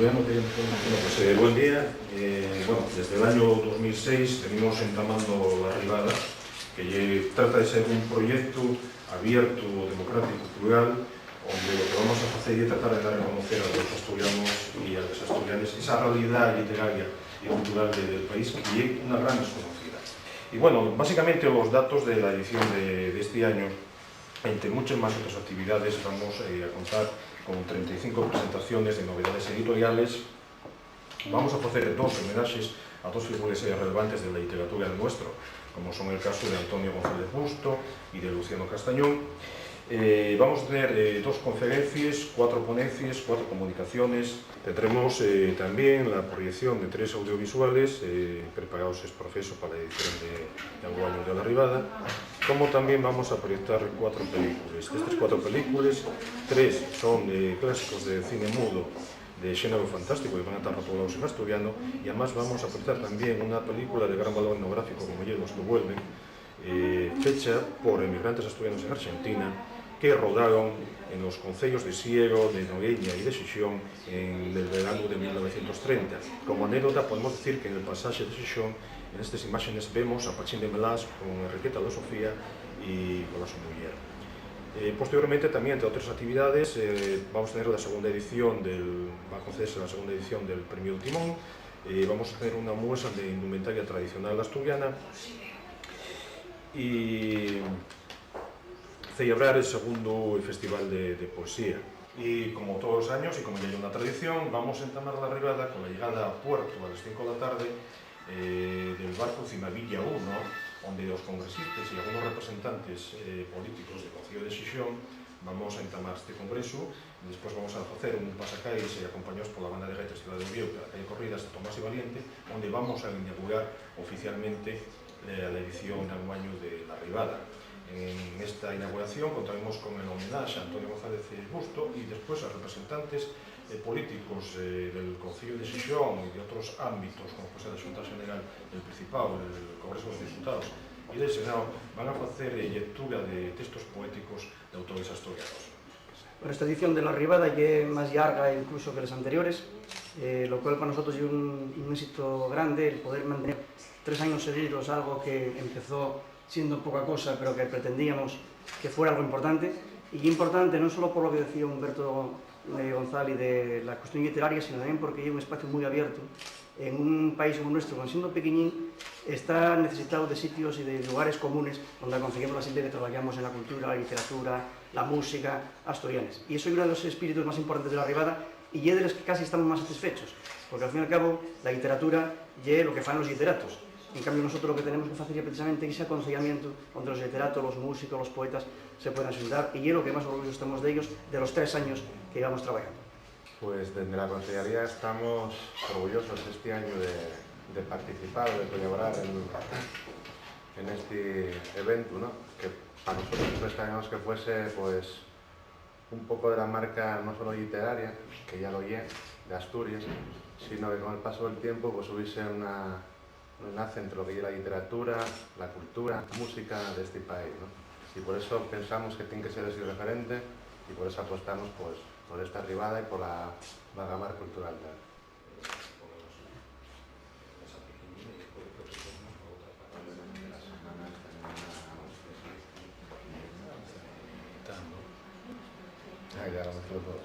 Buen día. Bueno, desde el año 2006 venimos entamando La Ribada, que trata de ser un proyecto abierto, democrático, plural, donde lo que vamos a hacer es tratar de dar a conocer a los asturianos y a los asturianes esa realidad literaria y cultural del país, que es una gran desconocida. Y bueno, básicamente los datos de la edición de este año, entre muchas más otras actividades, vamos a contar con 35 presentaciones de novedades editoriales. Vamos a hacer dos homenajes a dos figuras relevantes de la literatura del nuestro, como son el caso de Antonio González Busto y de Luciano Castañón. Vamos a tener dos conferencias, 4 ponencias, 4 comunicaciones. Tendremos también la proyección de 3 audiovisuales preparados profeso para la edición de algún año de La Ribada, como también vamos a proyectar 4 películas. De estas 4 películas, 3 son clásicos de cine mudo de género fantástico y van a estar rotulados en asturiano, y además vamos a proyectar también una película de gran valor etnográfico como Los que vuelven, fecha por emigrantes asturianos en Argentina, que rodaron en los concellos de Siero, de Nogueña y de Xixón en el verano de 1930. Como anécdota podemos decir que en el pasaje de Xixón, en estas imágenes vemos a Pachín de Melás con Enriqueta de Sofía y con la su mujer. Posteriormente también, entre otras actividades, vamos a tener la segunda edición va a concederse la segunda edición del Premio del Timón. Vamos a tener una muestra de indumentaria tradicional asturiana y celebrar el segundo Festival de Poesía. Y como todos los años, y como ya hay una tradición, vamos a entamar La Ribada con la llegada a puerto a las 5 de la tarde del barco Cimavilla 1, donde los congresistas y algunos representantes políticos del Concello de Xixón vamos a entamar este congreso. Después vamos a hacer un pasacalles acompañados por la banda de gaitas Ciudad de Oviedo, la calle Corridas de Tomás y Valiente, donde vamos a inaugurar oficialmente la edición de algún año de La Ribada. En esta inauguración contaremos con el homenaje a Antonio González Busto y después a representantes políticos del Concello de Xixón y de otros ámbitos, como puede ser la Xunta General del Principado, el Congreso de los Diputados y del Senado, van a hacer lectura de textos poéticos de autores asturianos. Bueno, esta edición de La Ribada es más larga incluso que las anteriores, lo cual para nosotros es un éxito grande el poder mantener 3 años seguidos algo que empezó siendo poca cosa, pero que pretendíamos que fuera algo importante, y importante no solo por lo que decía Humberto González de la cuestión literaria, sino también porque es un espacio muy abierto. En un país como nuestro, cuando siendo pequeñín, está necesitado de sitios y de lugares comunes donde conseguimos la gente que trabajamos en la cultura, la literatura, la música, asturianes. Y eso es uno de los espíritus más importantes de La Ribada, y es de los que casi estamos más satisfechos, porque al fin y al cabo la literatura es lo que fan los literatos. En cambio, nosotros lo que tenemos que hacer es precisamente ese aconsejamiento donde los literatos, los músicos, los poetas se puedan ayudar, y es lo que más orgullosos estamos de ellos, de los 3 años que llevamos trabajando. Pues desde la Consellería estamos orgullosos este año de participar, de colaborar en este evento, ¿no? Que para nosotros esperábamos que fuese pues un poco de la marca no solo literaria, que ya lo es, de Asturias, sino que con el paso del tiempo pues hubiese un enlace entre lo que es la literatura, la cultura, la música de este país, ¿no? Y por eso pensamos que tiene que ser ese referente, y por eso apostamos pues por esta Ribada y por la vagamar cultural. Ya lo mezclo todo.